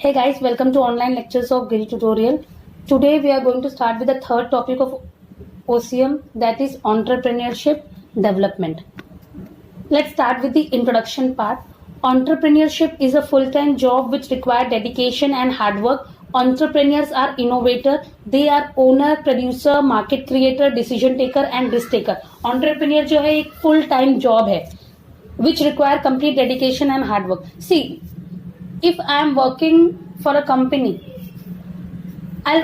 Hey guys, welcome to online lectures of Giri tutorial. Today we are going to start with the third topic of OCM, that is entrepreneurship development. Let's start with the introduction part. Entrepreneurship is a full-time job which requires dedication and hard work. Entrepreneurs are innovator, they are owner, producer, market creator, decision taker and risk taker. Entrepreneur जो है एक full time job है which require complete dedication and hard work. See, if I am working for a company, I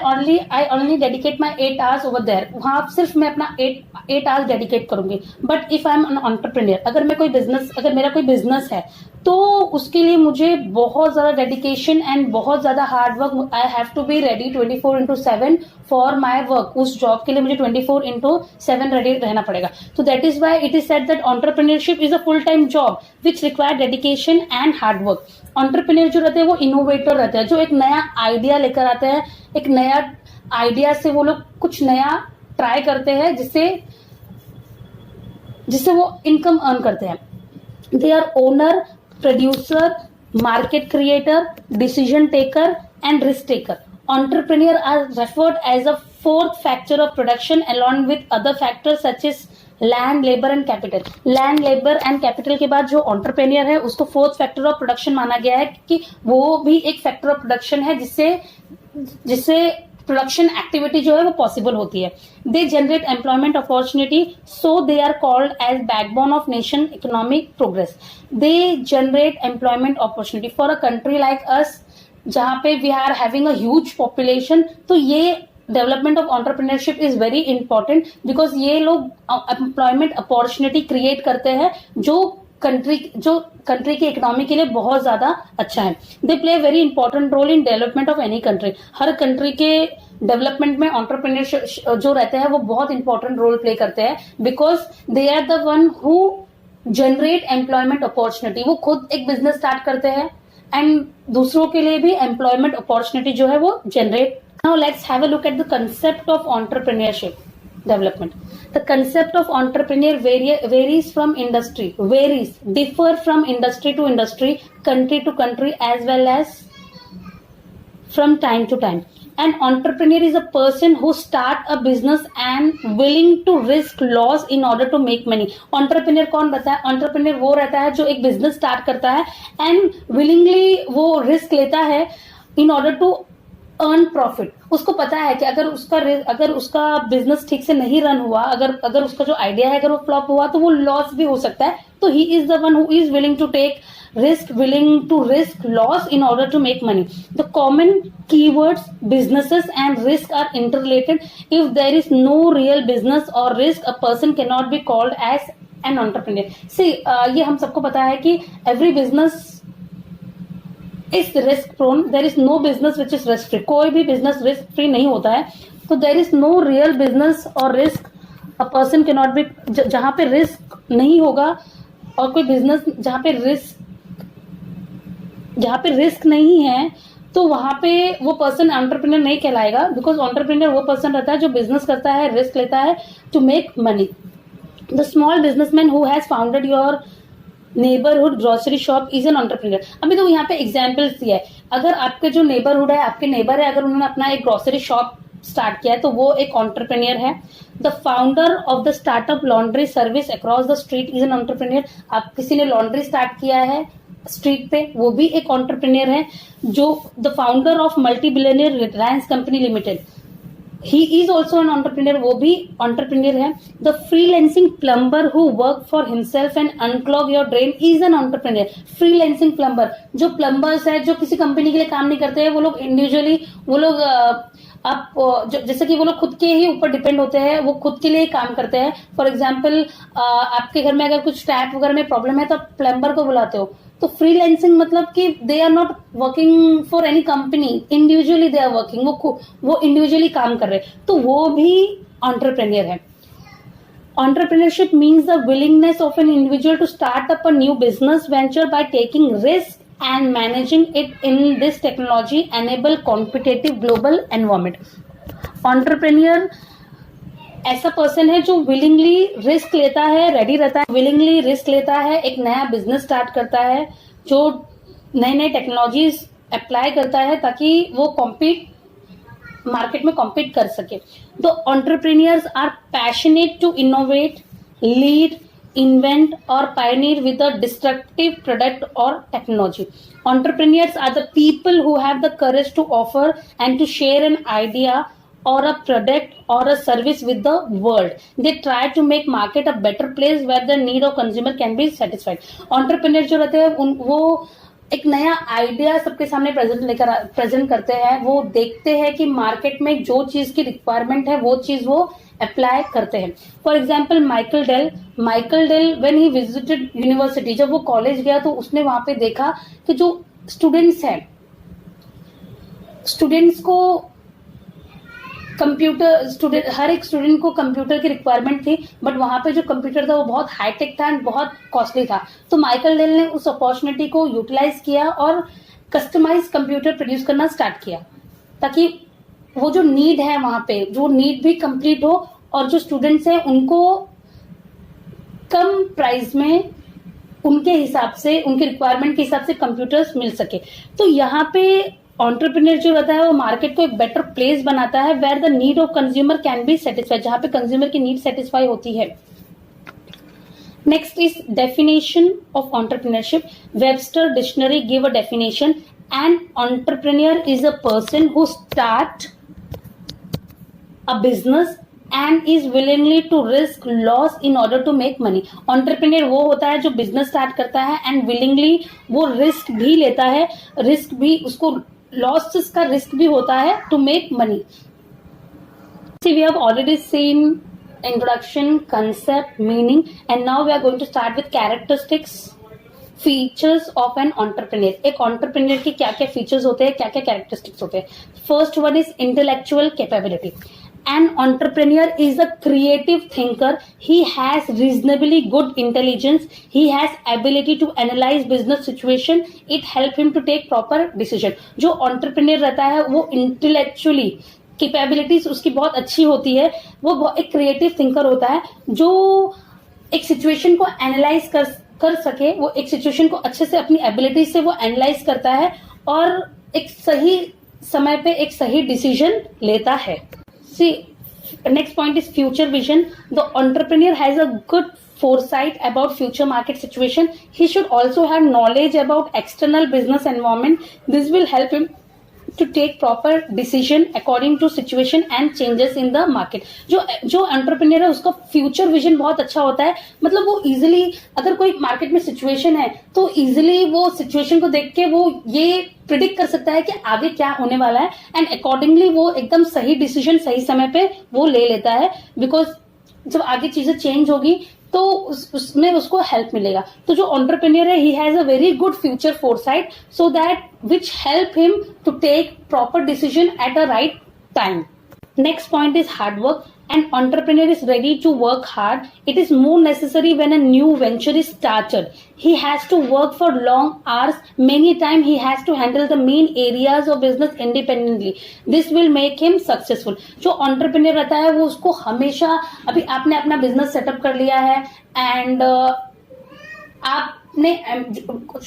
only dedicate my 8 hours over there. वहाँ सिर्फ मैं अपना 8 hours dedicate करूंगी. But if I am an entrepreneur, अगर मेरा कोई business है तो उसके लिए मुझे बहुत ज्यादा डेडिकेशन एंड बहुत ज्यादा hard work. I have to be ready 24/7 for my work. उस जॉब के लिए मुझे 24/7 रेडी रहना पड़ेगा. तो that is why it is said that entrepreneurship is a full time job which require dedication and hard work. Entrepreneur जो रहते हैं वो इनोवेटर रहते हैं, जो एक नया आइडिया लेकर आते हैं. एक नया आइडिया से वो लोग कुछ नया ट्राई करते हैं जिससे वो इनकम अर्न करते हैं. They are owner, producer, market creator, decision taker and risk taker. Entrepreneur are referred as a fourth factor of production along with other factors such as land, labor and capital. Land, labor and capital के बाद जो entrepreneur है उसको fourth factor of production माना गया है कि वो भी एक factor of production है जिससे प्रोडक्शन एक्टिविटी जो है वो पॉसिबल होती है. They generate employment opportunity, so they are called as backbone of nation economic progress. They generate employment opportunity for a country like us जहां पे we are having a huge population. तो ये development of entrepreneurship is very important because ये लोग employment opportunity create करते हैं जो country की इकोनॉमी के लिए बहुत ज्यादा अच्छा है. They play very important role in development of any country. हर कंट्री के डेवलपमेंट में एंटरप्रेन्योरशिप जो रहते हैं वो बहुत इंपॉर्टेंट रोल प्ले करते हैं because they are the one who generate employment opportunity. वो खुद एक बिजनेस स्टार्ट करते हैं एंड दूसरों के लिए भी एम्प्लॉयमेंट अपॉर्चुनिटी जो है वो generate. Now let's have a look at the concept of entrepreneurship development. The concept of entrepreneur differ from industry to industry, country to country as well as from time to time. An entrepreneur is a person who start a business and willing to risk loss in order to make money. Entrepreneur कौन रहता है? Entrepreneur वो रहता है जो एक business start करता है and willingly वो risk लेता है in order to earn profit. उसको पता है कि अगर उसका बिजनेस ठीक से नहीं रन हुआ, अगर उसका जो आइडिया है अगर वो फ्लॉप हुआ तो वो लॉस भी हो सकता है. तो he is the one who is willing to take risk, willing to risk loss in order to make money. The common keywords businesses and risk are interrelated. If there is no real business और risk, a person can not be called as an entrepreneur. See ये हम सबको पता है कि every business is risk prone. There is no business which is risk free. कोई भी business risk free नहीं होता है. तो there is no real business और risk, a person can not be. जहां पे रिस्क नहीं होगा और कोई बिजनेस जहां पे रिस्क नहीं है तो वहां पे वो पर्सन एंटरप्रेन्योर नहीं कहलाएगा बिकॉज एंटरप्रेन्योर वो पर्सन रहता है जो बिजनेस करता है, रिस्क लेता है to make money. The small businessman who has founded your neighbourhood grocery shop is an entrepreneur. अभी तो यहाँ पे एग्जाम्पल्स दिया है. अगर आपके जो नेबरहुड है, आपके नेबर है, अगर उन्होंने अपना एक ग्रोसरी शॉप स्टार्ट किया है तो वो एक एंटरप्रेन्योर है. The founder of the startup laundry service across the street is an entrepreneur. आप किसी ने लॉन्ड्री स्टार्ट किया है स्ट्रीट पे, वो भी एक एंटरप्रेन्योर है. जो the founder of multi billionaire Reliance company limited, he is also an entrepreneur, वो भी entrepreneur है. The freelancing plumber who work for himself and unclog your drain is an entrepreneur. freelancing plumber, जो plumbers है जो किसी company के लिए काम नहीं करते हैं, वो लोग इंडिविजुअली जैसे कि वो लोग खुद के ही ऊपर डिपेंड होते हैं, वो खुद के लिए काम करते हैं. फॉर एग्जाम्पल आपके घर में अगर कुछ टैप वगैरह में प्रॉब्लम है तो आप प्लम्बर को बुलाते हो. तो फ्रीलांसिंग मतलब कि they are not working for any company, individually they are working. वो इंडिविजुअली काम कर रहे हैं, तो वो भी एंटरप्रेन्योर है. Entrepreneurship means the willingness of an individual to start up a new business venture by taking risk and managing it in this technology enable competitive global environment. Entrepreneur ऐसा पर्सन है जो विलिंगली रिस्क लेता है, ready रहता है, willingly risk लेता है, एक नया बिजनेस स्टार्ट करता है, जो नए नए टेक्नोलॉजीज अप्लाई करता है ताकि वो मार्केट में कॉम्पीट कर सके. The entrepreneurs are passionate to innovate, lead, invent or pioneer with a disruptive product or technology. Entrepreneurs are the people who have the courage to offer and to share an idea or a product or a service with the world. They try to make market a better place where the need of consumer can be satisfied. Entrepreneur जो रहते हैं वो एक नया idea सबके सामने present करते हैं. वो देखते हैं कि मार्केट में जो चीज की रिक्वायरमेंट है वो चीज वो अप्लाई करते हैं. For example Michael Dell when he visited university, जब वो कॉलेज गया तो उसने वहां पे देखा कि जो स्टूडेंट्स को हर एक स्टूडेंट को कंप्यूटर की रिक्वायरमेंट थी, बट वहां पे जो कंप्यूटर था वो बहुत हाईटेक था एंड बहुत कॉस्टली था. तो माइकल डेल ने उस अपॉर्चुनिटी को यूटिलाइज किया और कस्टमाइज कंप्यूटर प्रोड्यूस करना स्टार्ट किया ताकि वो जो नीड है वहां पे जो नीड भी कंप्लीट हो और जो स्टूडेंट्स हैं उनको कम प्राइस में उनके हिसाब से उनके रिक्वायरमेंट के हिसाब से कंप्यूटर्स मिल सके. तो यहाँ पे एंटरप्रेन्योर जो रहता है वो मार्केट को एक बेटर प्लेस बनाता है where the need of consumer can be satisfied, जहां पे कंज्यूमर की नीड सेटिस्फाई होती है. Next is definition of entrepreneurship. Webster dictionary give a definition. An entrepreneur is a person who start a business and is willingly to risk loss in order to make money. Entrepreneur वो होता है जो business start करता है and willingly वो risk भी लेता है, रिस्क भी उसको लॉसेस का रिस्क भी होता है to make money. See, we have already seen introduction, concept, meaning, and now we are going to start with characteristics, features of an entrepreneur. एक एंटरप्रेन्योर की क्या क्या फीचर्स होते हैं, क्या क्या कैरेक्टरिस्टिक्स होते हैं. First one is intellectual capability. An entrepreneur is a creative thinker. He has reasonably good intelligence. He has ability to analyze business situation. It help him to take proper decision. जो entrepreneur रहता है वो intellectually capabilities उसकी बहुत अच्छी होती है. वो एक क्रिएटिव थिंकर होता है जो एक सिचुएशन को एनालाइज कर सके. वो एक सिचुएशन को अच्छे से अपनी एबिलिटी से वो एनालाइज करता है और एक सही समय पे एक सही डिसीजन लेता है. See next point is future vision. The entrepreneur has a good foresight about future market situation. He should also have knowledge about external business environment. This will help him to take proper decision according to situation and changes in the market. जो entrepreneur है उसका future vision बहुत अच्छा होता है. मतलब वो easily अगर कोई मार्केट में सिचुएशन है तो इजिली वो सिचुएशन को देख के वो ये प्रिडिक्ट कर सकता है कि आगे क्या होने वाला है एंड अकॉर्डिंगली वो एकदम सही डिसीजन सही समय पे वो ले लेता है. बिकॉज जब आगे चीजें चेंज होगी तो उसमें उसको हेल्प मिलेगा. तो जो एंटरप्रेन्योर है he has a very good future foresight so that which help him to take proper decision at a right time. Next point is hard work. An entrepreneur is ready to work hard. It is more necessary when a new venture is started. He has to work for long hours. Many times he has to handle the main areas of business independently. This will make him successful. जो entrepreneur रहता है वो उसको हमेशा अभी आपने अपना business setup कर लिया है एंड आपने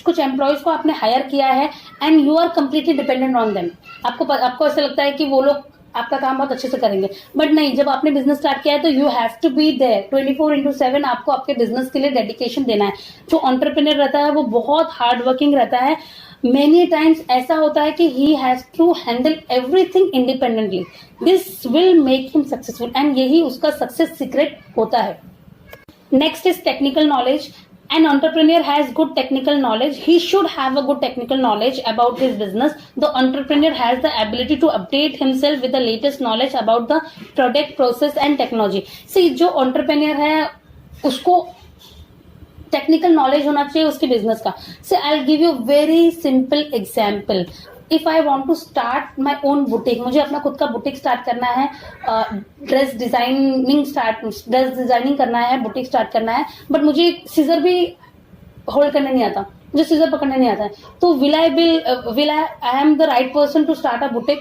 कुछ एम्प्लॉयज को आपने हायर किया है and you are completely dependent on them. आपको ऐसा लगता है कि वो लोग आपका काम बहुत अच्छे से करेंगे, बट नहीं. जब आपने बिजनेस स्टार्ट किया है तो you have to be there 24/7. आपको आपके बिजनेस के लिए डेडिकेशन देना है. जो एंटरप्रेन्योर रहता है वो बहुत हार्ड वर्किंग रहता है. मेनी टाइम्स ऐसा होता है कि he has to handle everything independently. This will make him successful and यही उसका सक्सेस सीक्रेट होता है. Next is technical knowledge. An entrepreneur has good technical knowledge. He should have a good technical knowledge about his business. The entrepreneur has the ability to update himself with the latest knowledge about the product, process and technology. See, जो entrepreneur है उसको technical knowledge होना चाहिए उसके business का. So I'll give you a very simple example. If I want to start my own boutique, मुझे अपना खुद का बुटीक स्टार्ट करना है, ड्रेस डिजाइनिंग करना है, बुटीक स्टार्ट करना है, बट मुझे सीजर भी होल्ड करने नहीं आता, मुझे सीजर पकड़ने नहीं आता है. तो will I am the right person to start a boutique?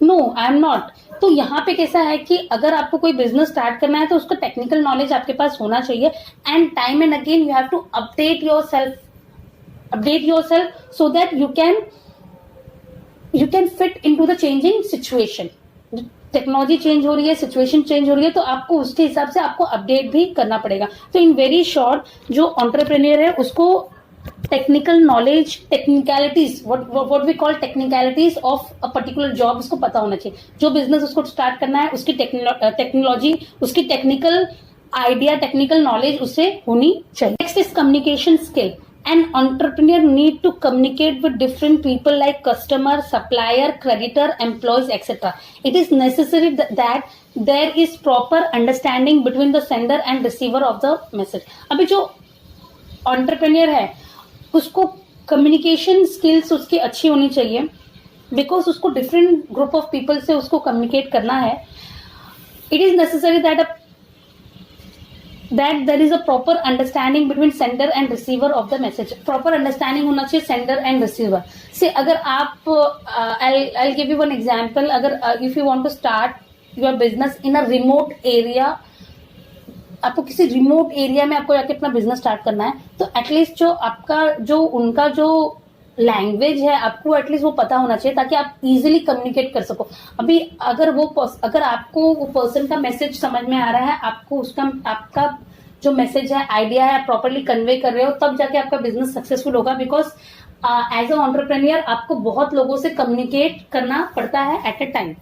No, I am not. तो यहाँ पे कैसा है कि अगर आपको कोई बिजनेस स्टार्ट करना है तो उसका टेक्निकल नॉलेज आपके पास होना चाहिए and time and again you have to update your self so that you can you can fit into the changing situation. Technology change हो रही है, सिचुएशन चेंज हो रही है, तो आपको उसके हिसाब से आपको अपडेट भी करना पड़ेगा। तो इन वेरी शॉर्ट जो एंटरप्रेन्योर है उसको technical knowledge, technicalities, what we call technicalities of a particular job उसको पता होना चाहिए। जो बिजनेस उसको स्टार्ट करना है उसकी टेक्नोलॉजी, उसकी टेक्निकल आइडिया, टेक्निकल नॉलेज उससे होनी चाहिए। Next is communication skill. An entrepreneur need to communicate with different people like customer, supplier, creditor, employees, etc. It is necessary that there is proper understanding between the sender and receiver of the message. अभी जो entrepreneur है उसको communication skills उसकी अच्छी होनी चाहिए, because उसको different group of people से उसको communicate करना है. It is necessary that there is a proper understanding between sender and receiver of the message. Proper understanding होना चाहिए sender and receiver से। अगर आप I'll give you one example. अगर if you want to start your business in a remote area, आपको किसी remote area में आपको जाके अपना बिजनेस स्टार्ट करना है, तो एटलीस्ट जो आपका जो उनका जो लैंग्वेज है आपको एटलीस्ट वो पता होना चाहिए, ताकि आप इजीली कम्युनिकेट कर सको। अभी अगर आपको वो पर्सन का मैसेज समझ में आ रहा है, आपको उसका आपका जो मैसेज है, आइडिया है, प्रॉपरली कन्वे कर रहे हो, तब जाके आपका बिजनेस सक्सेसफुल होगा। बिकॉज एज अ एंटरप्रेन्योर आपको बहुत लोगों से कम्युनिकेट करना पड़ता है एट ए टाइम,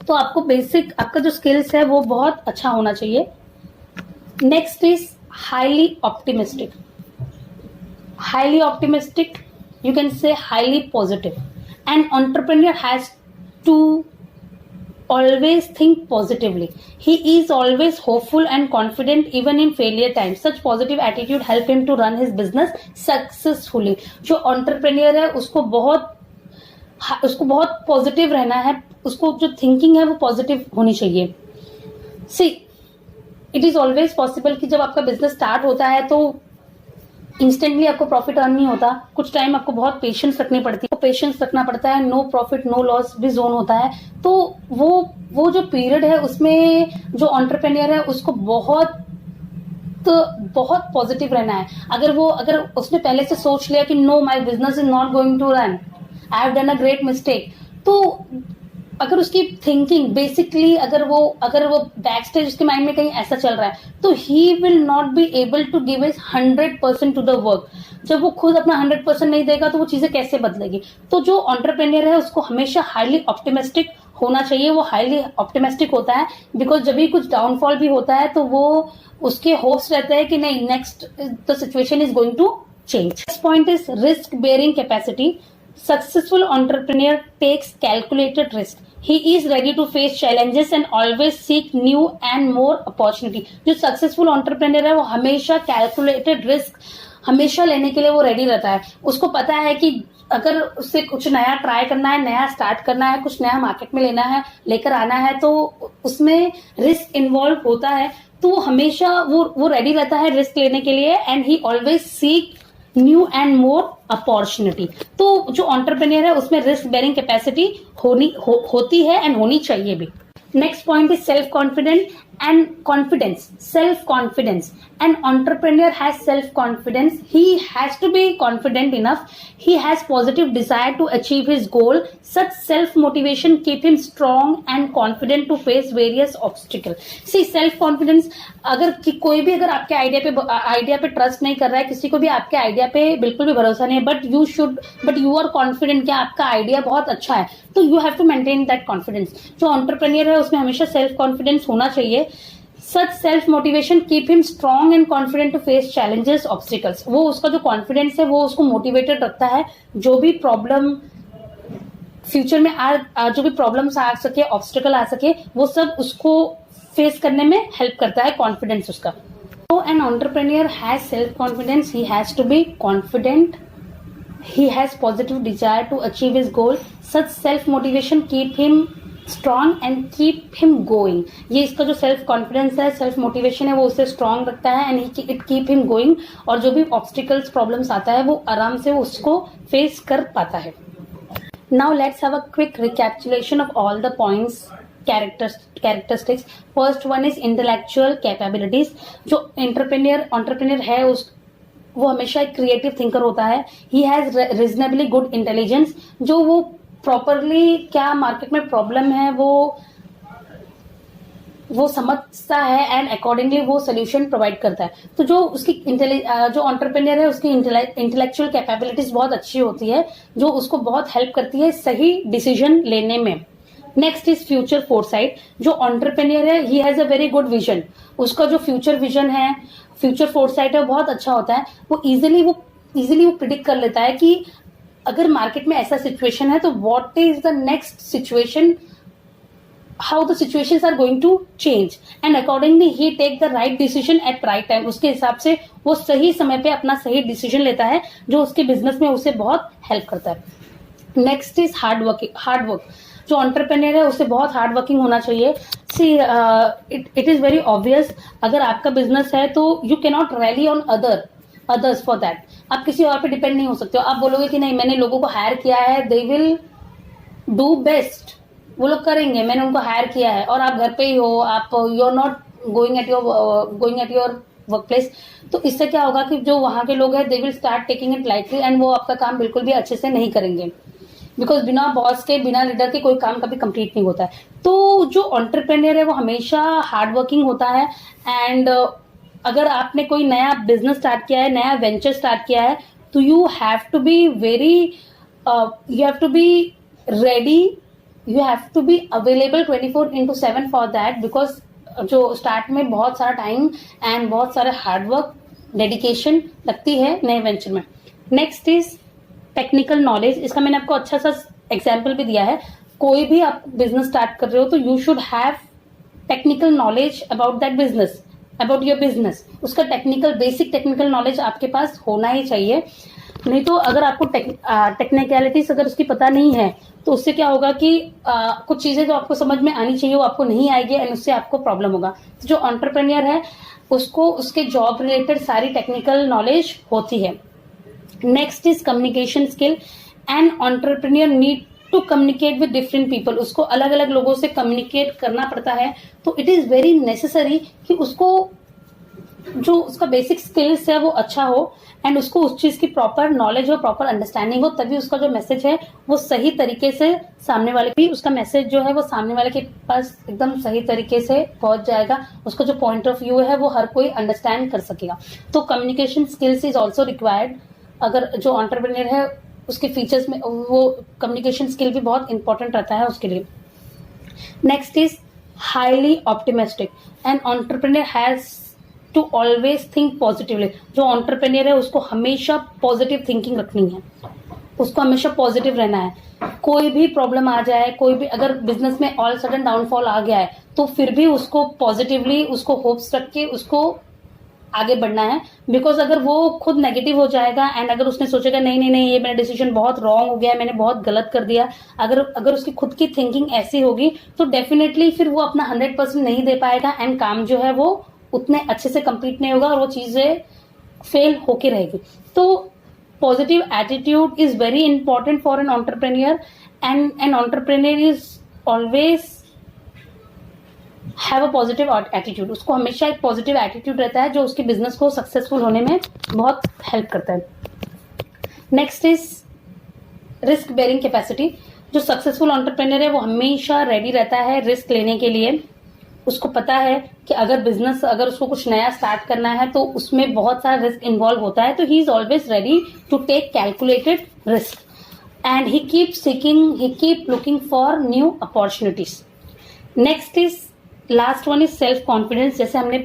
तो आपको बेसिक आपका जो स्किल्स है वो बहुत अच्छा होना चाहिए। Next is highly optimistic. Highly optimistic, you can say highly positive. An entrepreneur has to always think positively. He is always hopeful and confident even in failure times. Such positive attitude help him to run his business successfully. जो entrepreneur है उसको बहुत positive रहना है, उसको जो thinking है वो पॉजिटिव होनी चाहिए। See it is always possible कि जब आपका बिजनेस स्टार्ट होता है तो इंस्टेंटली आपको प्रॉफिट अर्न नहीं होता, कुछ टाइम आपको बहुत पेशेंस रखनी पड़ती है, पेशेंस रखना पड़ता है। नो प्रॉफिट नो लॉस भी जोन होता है, तो वो जो पीरियड है उसमें जो एंटरप्रेन्योर है उसको बहुत पॉजिटिव रहना है। अगर उसने पहले से सोच लिया कि no my business is not going to run, I have done a great mistake, तो अगर उसकी थिंकिंग बेसिकली अगर वो बैक स्टेज उसके माइंड में कहीं ऐसा चल रहा है, तो he will not be able to give his 100% to the work. जब वो खुद अपना 100% नहीं देगा तो वो चीजें कैसे बदलेगी। तो जो एंटरप्रेन्योर है उसको हमेशा हाईली ऑप्टिमिस्टिक होना चाहिए। वो हाईली ऑप्टिमिस्टिक होता है बिकॉज जब भी कुछ डाउनफॉल भी होता है तो वो उसके होप्स रहते हैं कि नहीं, next the situation is going to change. Next point is risk bearing capacity. Successful entrepreneur takes calculated risk. He is ready to face challenges and always seek new and more opportunity. जो successful entrepreneur है वो हमेशा calculated risk हमेशा लेने के लिए वो ready रहता है। उसको पता है कि अगर उससे कुछ नया ट्राई करना है, नया स्टार्ट करना है, कुछ नया मार्केट में लेना है, लेकर आना है, तो उसमें रिस्क इन्वॉल्व होता है, तो वो हमेशा वो रेडी रहता है रिस्क लेने के लिए। And he always seek new and more opportunity. तो जो एंटरप्रेन्योर है उसमें रिस्क बेयरिंग कैपेसिटी होती है एंड होनी चाहिए भी। Next point is self confident and confidence. Self confidence, an entrepreneur has self confidence. He has to be confident enough. He has positive desire to achieve his goal. Such self-motivation keep him strong and confident to face various obstacles. See, self-confidence, कोई भी अगर आपके idea पे trust नहीं कर रहा है, किसी को भी आपके आइडिया पे बिल्कुल भी भरोसा नहीं है, बट यू आर कॉन्फिडेंट कि आपका आइडिया बहुत अच्छा है, तो you have to maintain that confidence. जो एंटरप्रेन्योर है उसमें हमेशा सेल्फ कॉन्फिडेंस होना चाहिए। Such self motivation keep him strong and confident to face challenges, obstacles. वो उसका जो कॉन्फिडेंस है वो उसको मोटिवेटेड रखता है। जो भी प्रॉब्लम फ्यूचर में जो भी प्रॉब्लम्स आ सके, ऑब्स्टिकल आ सके, वो सब उसको फेस करने में हेल्प करता है कॉन्फिडेंस उसका। तो an entrepreneur has self confidence, he has to be confident, he has positive desire to achieve his goal. Such self motivation keep him strong and keep him going. ये इसका जो self confidence है, self motivation है, वो उसे strong रखता है and it keep him going. और जो भी ऑब्स्टिकल्स प्रॉब्लम्स आता है वो आराम से उसको फेस कर पाता है। Now let's have a quick recapitulation of all the points, characteristics. First one is intellectual capabilities. जो एंटरप्रेन्योर है वो हमेशा एक क्रिएटिव थिंकर होता है। He has reasonably good intelligence. जो वो प्रॉपरली क्या मार्केट में प्रॉब्लम है वो समझता है एंड अकॉर्डिंगली वो सोल्यूशन प्रोवाइड करता है। तो जो उसकी जो एंटरप्रेन्योर है उसकी इंटेलेक्चुअल कैपेबिलिटीज बहुत अच्छी होती है, जो उसको बहुत हेल्प करती है सही डिसीजन लेने में। Next is future foresight. जो एंटरप्रेन्योर है he has a very good vision. उसका जो फ्यूचर विजन है, फ्यूचर फोरसाइट है, बहुत अच्छा होता है। वो इजिली वो प्रिडिक्ट कर लेता है कि अगर मार्केट में ऐसा सिचुएशन है तो what is the next situation, how the situations are going to change and accordingly he take the right decision at right time। उसके हिसाब से वो सही समय पे अपना सही डिसीजन लेता है, जो उसके बिजनेस में उसे बहुत हेल्प करता है। Next is hard work. जो एंटरप्रेन्योर है उसे बहुत हार्ड वर्किंग होना चाहिए। See it is very obvious, अगर आपका बिजनेस है तो you can not rally on others for that. आप किसी और पे डिपेंड नहीं हो सकते हो। आप बोलोगे कि नहीं मैंने लोगों को हायर किया है, दे विल डू बेस्ट, वो लोग करेंगे, मैंने उनको हायर किया है, और आप घर पे ही हो, आप you are not going at your work place, तो इससे क्या होगा कि जो वहां के लोग हैं they will start taking it lightly and वो आपका काम बिल्कुल भी अच्छे से नहीं करेंगे, बिकॉज बिना बॉस के बिना लीडर के कोई काम कभी कंप्लीट नहीं होता है। तो जो एंटरप्रेन्योर है वो हमेशा हार्ड वर्किंग होता है एंड अगर आपने कोई नया बिजनेस स्टार्ट किया है, नया वेंचर स्टार्ट किया है, तो you have to be ready, you have to be available 24/7 for that, because जो स्टार्ट में बहुत सारा टाइम एंड बहुत सारा हार्ड वर्क डेडिकेशन लगती है नए वेंचर में। Next is technical knowledge. इसका मैंने आपको अच्छा सा एग्जाम्पल भी दिया है। कोई भी आप बिजनेस स्टार्ट कर रहे हो तो you should have technical knowledge about that business, about your business. उसका बेसिक टेक्निकल नॉलेज आपके पास होना ही चाहिए। नहीं तो अगर आपको टेक्निकलिटीज अगर उसकी पता नहीं है तो उससे क्या होगा कि कुछ चीजें जो आपको समझ में आनी चाहिए वो आपको नहीं आएगी एंड उससे आपको प्रॉब्लम होगा। तो जो एंटरप्रेन्योर है उसको उसके जॉब रिलेटेड सारी टेक्निकल नॉलेज होती है। Next is communication skill. And entrepreneur need to communicate with different people. उसको अलग अलग लोगों से कम्युनिकेट करना पड़ता है, तो इट इज वेरी नेसेसरी कि उसको जो उसका बेसिक स्किल्स है वो अच्छा हो एंड उसको उस चीज की प्रॉपर नॉलेज हो, प्रॉपर अंडरस्टैंडिंग हो, तभी उसका जो मैसेज है वो सही तरीके से सामने वाले भी उसका मैसेज जो है वो सामने वाले के पास एकदम सही तरीके से पहुंच जाएगा। उसका जो पॉइंट ऑफ व्यू है वो हर कोई अंडरस्टैंड कर सकेगा। तो communication skills is also required. अगर जो एंटरप्रेन्योर है उसके फीचर्स में वो कम्युनिकेशन स्किल भी बहुत इंपॉर्टेंट रहता है उसके लिए। Next is highly optimistic. And entrepreneur has to always think positively. जो एंटरप्रेन्योर है उसको हमेशा पॉजिटिव थिंकिंग रखनी है, उसको हमेशा पॉजिटिव रहना है। कोई भी प्रॉब्लम आ जाए, कोई भी अगर बिजनेस में ऑल सडन डाउनफॉल आ गया है तो फिर भी उसको पॉजिटिवली, उसको होप्स रख के उसको आगे बढ़ना है। बिकॉज अगर वो खुद नेगेटिव हो जाएगा एंड अगर उसने सोचेगा नहीं नहीं नहीं ये मेरा डिसीजन बहुत रॉन्ग हो गया, मैंने बहुत गलत कर दिया, अगर उसकी खुद की थिंकिंग ऐसी होगी तो डेफिनेटली फिर वो अपना 100% नहीं दे पाएगा एंड काम जो है वो उतने अच्छे से कंप्लीट नहीं होगा और वो चीजें फेल होके रहेगी। तो positive attitude is very important for an entrepreneur and an entrepreneur is always have a positive attitude. उसको हमेशा एक पॉजिटिव एटीट्यूड रहता है जो उसके बिजनेस को सक्सेसफुल होने में बहुत हेल्प करता है। Next is risk bearing capacity. जो सक्सेसफुल एंटरप्रेन्योर है वो हमेशा रेडी रहता है रिस्क लेने के लिए। उसको पता है कि अगर उसको कुछ नया स्टार्ट करना है तो उसमें बहुत सारा रिस्क इन्वॉल्व होता है, तो he is always ready to take calculated risk and he keep looking for new opportunities. Next is last one is self confidence. जैसे हमने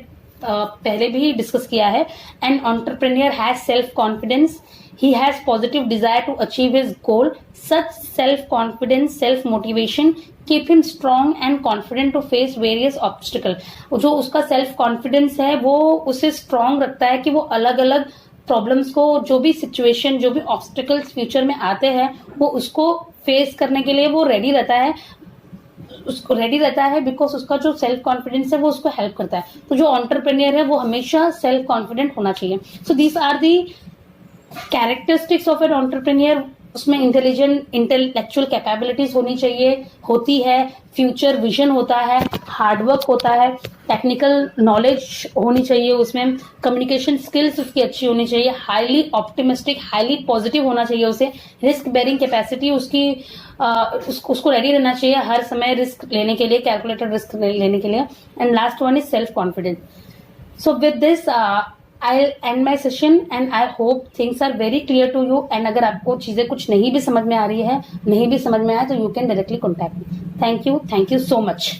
पहले भी डिस्कस किया है, an entrepreneur has self confidence, he has positive desire to achieve his goal. Such self confidence, self motivation keep him strong and confident to face various obstacles. जो उसका self confidence है वो उसे स्ट्रांग रखता है कि वो अलग अलग प्रॉब्लम्स को, जो भी सिचुएशन, जो भी ऑब्स्टिकल्स फ्यूचर में आते हैं वो उसको फेस करने के लिए वो रेडी रहता है बिकॉज उसका जो सेल्फ कॉन्फिडेंस है वो उसको हेल्प करता है। तो जो एंटरप्रेन्योर है वो हमेशा सेल्फ कॉन्फिडेंट होना चाहिए। So these are the characteristics of an entrepreneur. उसमें इंटेलेक्चुअल कैपेबिलिटीज होती है, फ्यूचर विजन होता है, हार्डवर्क होता है, टेक्निकल नॉलेज होनी चाहिए, उसमें कम्युनिकेशन स्किल्स उसकी अच्छी होनी चाहिए, हाईली ऑप्टिमिस्टिक, हाईली पॉजिटिव होना चाहिए, उसे रिस्क बेरिंग कैपेसिटी उसकी उसको रेडी रहना चाहिए हर समय रिस्क लेने के लिए, कैलकुलेटेड रिस्क लेने के लिए। And last one is self confidence. So with this, I'll end my session and I hope things are very clear to you. And अगर आपको चीजें कुछ नहीं भी समझ में आ रही है, नहीं भी समझ में आया तो you can directly contact me. Thank you so much.